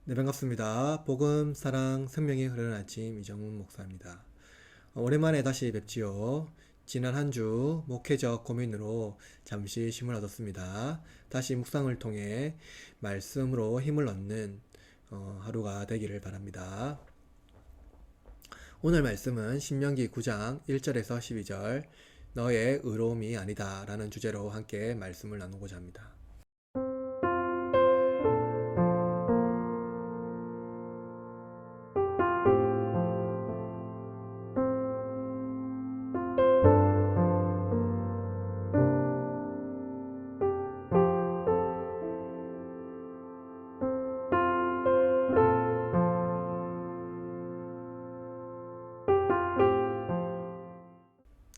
네, 반갑습니다. 복음, 사랑, 생명이 흐르는 아침 이정훈 목사입니다. 오랜만에 다시 뵙지요. 지난 한 주 목회적 고민으로 잠시 쉼을 얻었습니다. 다시 묵상을 통해 말씀으로 힘을 얻는 하루가 되기를 바랍니다. 오늘 말씀은 신명기 9장 1절에서 12절 너의 의로움이 아니다 라는 주제로 함께 말씀을 나누고자 합니다.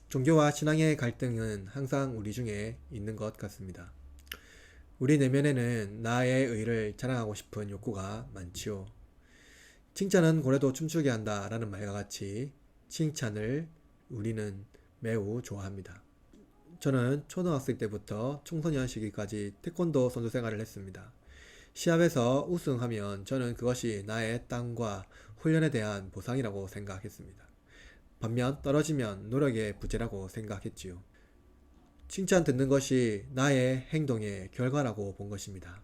종교와 신앙의 갈등은 항상 우리 중에 있는 것 같습니다. 우리 내면에는 나의 의를 자랑하고 싶은 욕구가 많지요. 칭찬은 고래도 춤추게 한다 라는 말과 같이 칭찬을 우리는 매우 좋아합니다. 저는 초등학생 때부터 청소년 시기까지 태권도 선수 생활을 했습니다. 시합에서 우승하면 저는 그것이 나의 땀과 훈련에 대한 보상이라고 생각했습니다. 반면 떨어지면 노력의 부재라고 생각했지요. 칭찬 듣는 것이 나의 행동의 결과라고 본 것입니다.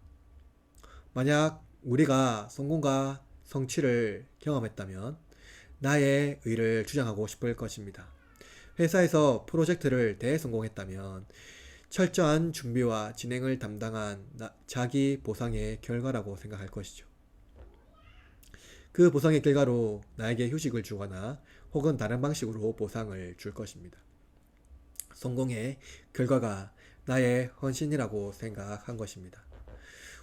만약 우리가 성공과 성취를 경험했다면 나의 의를 주장하고 싶을 것입니다. 회사에서 프로젝트를 대성공했다면 철저한 준비와 진행을 담당한 자기 보상의 결과라고 생각할 것이죠. 그 보상의 결과로 나에게 휴식을 주거나 혹은 다른 방식으로 보상을 줄 것입니다. 성공의 결과가 나의 헌신이라고 생각한 것입니다.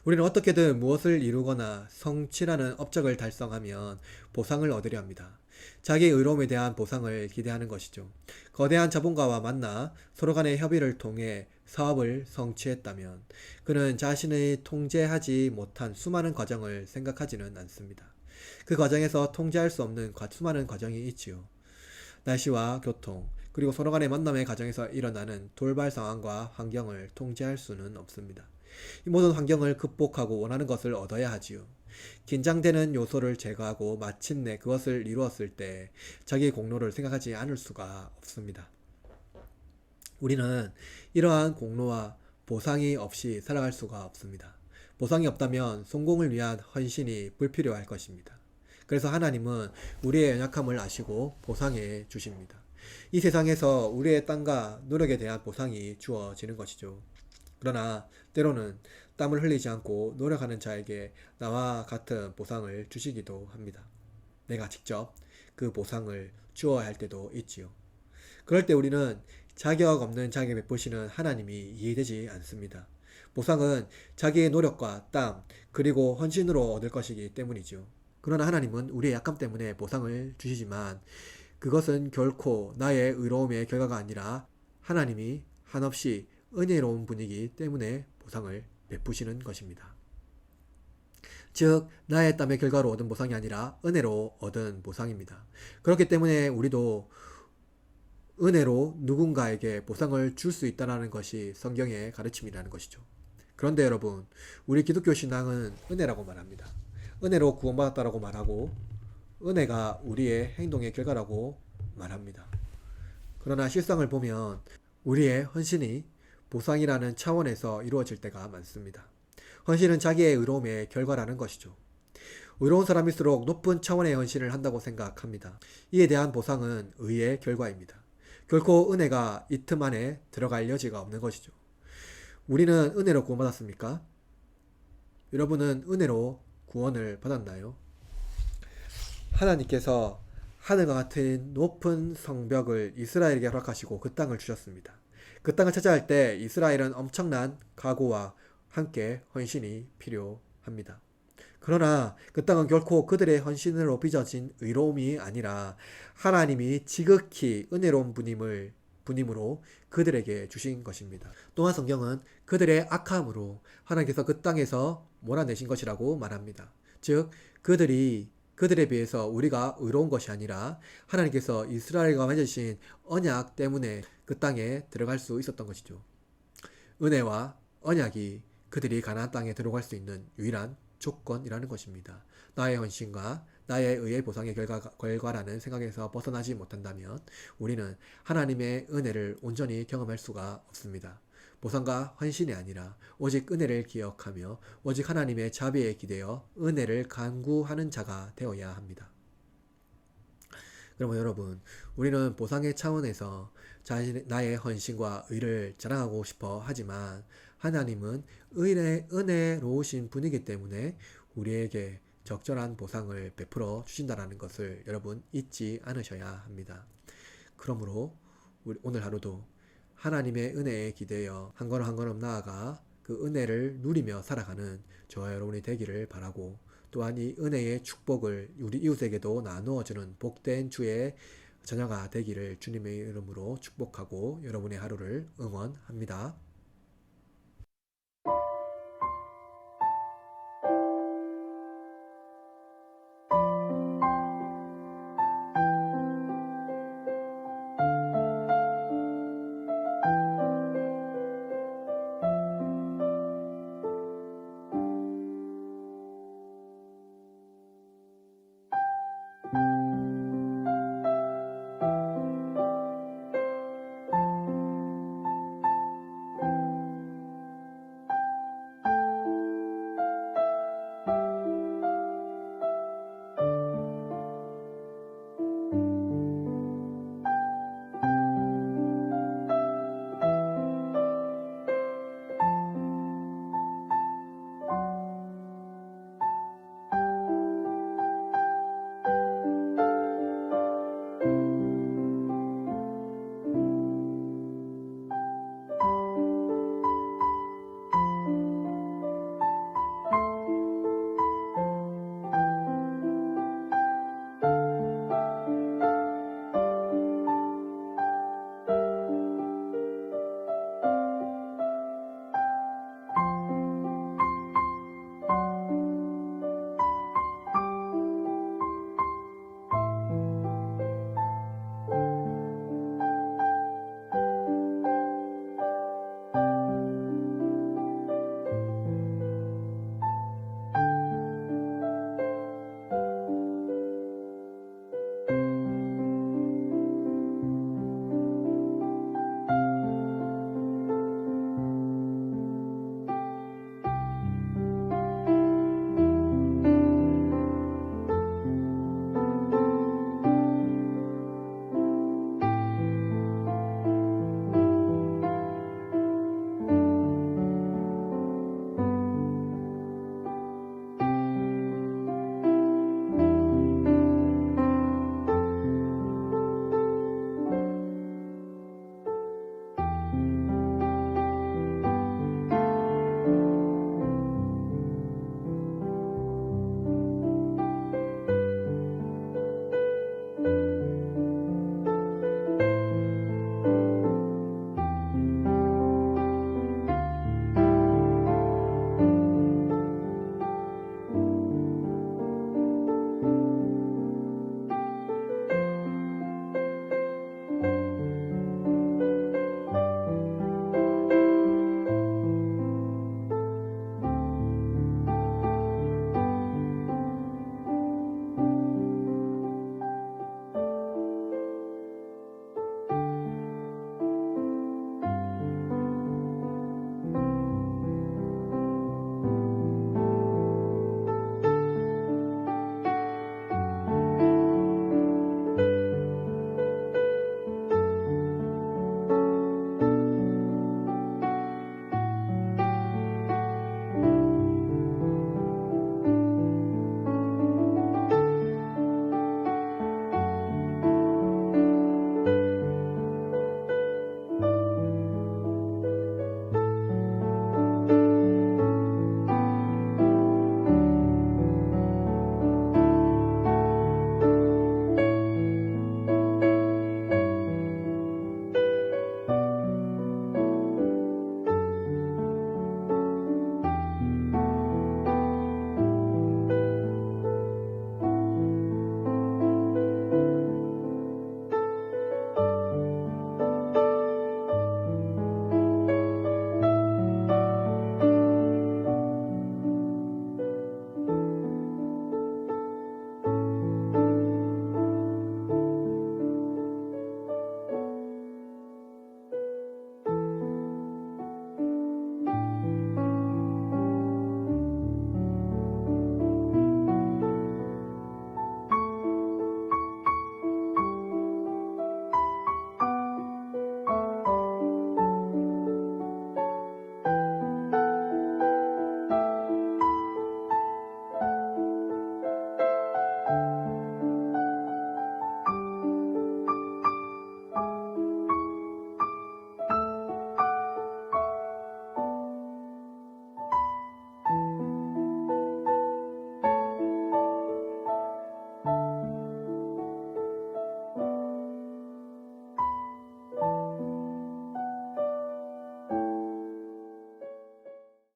우리는 어떻게든 무엇을 이루거나 성취라는 업적을 달성하면 보상을 얻으려 합니다. 자기 의로움에 대한 보상을 기대하는 것이죠. 거대한 자본가와 만나 서로 간의 협의를 통해 사업을 성취했다면 그는 자신의 통제하지 못한 수많은 과정을 생각하지는 않습니다. 그 과정에서 통제할 수 없는 수많은 과정이 있지요. 날씨와 교통, 그리고 서로 간의 만남의 과정에서 일어나는 돌발 상황과 환경을 통제할 수는 없습니다. 이 모든 환경을 극복하고 원하는 것을 얻어야 하지요. 긴장되는 요소를 제거하고 마침내 그것을 이루었을 때 자기 공로를 생각하지 않을 수가 없습니다. 우리는 이러한 공로와 보상이 없이 살아갈 수가 없습니다. 보상이 없다면 성공을 위한 헌신이 불필요할 것입니다. 그래서 하나님은 우리의 연약함을 아시고 보상해 주십니다. 이 세상에서 우리의 땀과 노력에 대한 보상이 주어지는 것이죠. 그러나 때로는 땀을 흘리지 않고 노력하는 자에게 나와 같은 보상을 주시기도 합니다. 내가 직접 그 보상을 주어야 할 때도 있지요. 그럴 때 우리는 자격 없는 자에게 베푸시는 하나님이 이해되지 않습니다. 보상은 자기의 노력과 땀, 그리고 헌신으로 얻을 것이기 때문이죠. 그러나 하나님은 우리의 약함 때문에 보상을 주시지만 그것은 결코 나의 의로움의 결과가 아니라 하나님이 한없이 은혜로운 분이기 때문에 보상을 베푸시는 것입니다. 즉 나의 땀의 결과로 얻은 보상이 아니라 은혜로 얻은 보상입니다. 그렇기 때문에 우리도 은혜로 누군가에게 보상을 줄 수 있다는 것이 성경의 가르침이라는 것이죠. 그런데 여러분, 우리 기독교 신앙은 은혜라고 말합니다. 은혜로 구원받았다라고 말하고 은혜가 우리의 행동의 결과라고 말합니다. 그러나 실상을 보면 우리의 헌신이 보상이라는 차원에서 이루어질 때가 많습니다. 헌신은 자기의 의로움의 결과라는 것이죠. 의로운 사람일수록 높은 차원의 헌신을 한다고 생각합니다. 이에 대한 보상은 의의 결과입니다. 결코 은혜가 이 틈 안에 들어갈 여지가 없는 것이죠. 우리는 은혜로 구원받았습니까? 여러분은 은혜로 구원을 받았나요? 하나님께서 하늘과 같은 높은 성벽을 이스라엘에게 허락하시고 그 땅을 주셨습니다. 그 땅을 차지할 때 이스라엘은 엄청난 각오와 함께 헌신이 필요합니다. 그러나 그 땅은 결코 그들의 헌신으로 빚어진 의로움이 아니라 하나님이 지극히 은혜로운 분임으로 그들에게 주신 것입니다. 또한 성경은 그들의 악함으로 하나님께서 그 땅에서 몰아내신 것이라고 말합니다. 즉 그들에 비해서 우리가 의로운 것이 아니라 하나님께서 이스라엘과 맺으신 언약 때문에 그 땅에 들어갈 수 있었던 것이죠. 은혜와 언약이 그들이 가나안 땅에 들어갈 수 있는 유일한 조건이라는 것입니다. 나의 헌신과 나의 의의 보상의 결과라는 생각에서 벗어나지 못한다면 우리는 하나님의 은혜를 온전히 경험할 수가 없습니다. 보상과 헌신이 아니라 오직 은혜를 기억하며 오직 하나님의 자비에 기대어 은혜를 간구하는 자가 되어야 합니다. 그러면 여러분, 우리는 보상의 차원에서 나의 헌신과 의를 자랑하고 싶어 하지만 하나님은 은혜로우신 분이기 때문에 우리에게 적절한 보상을 베풀어 주신다는 것을 여러분 잊지 않으셔야 합니다. 그러므로 오늘 하루도 하나님의 은혜에 기대어 한 걸음 한 걸음 나아가 그 은혜를 누리며 살아가는 저와 여러분이 되기를 바라고, 또한 이 은혜의 축복을 우리 이웃에게도 나누어주는 복된 주의 자녀가 되기를 주님의 이름으로 축복하고 여러분의 하루를 응원합니다.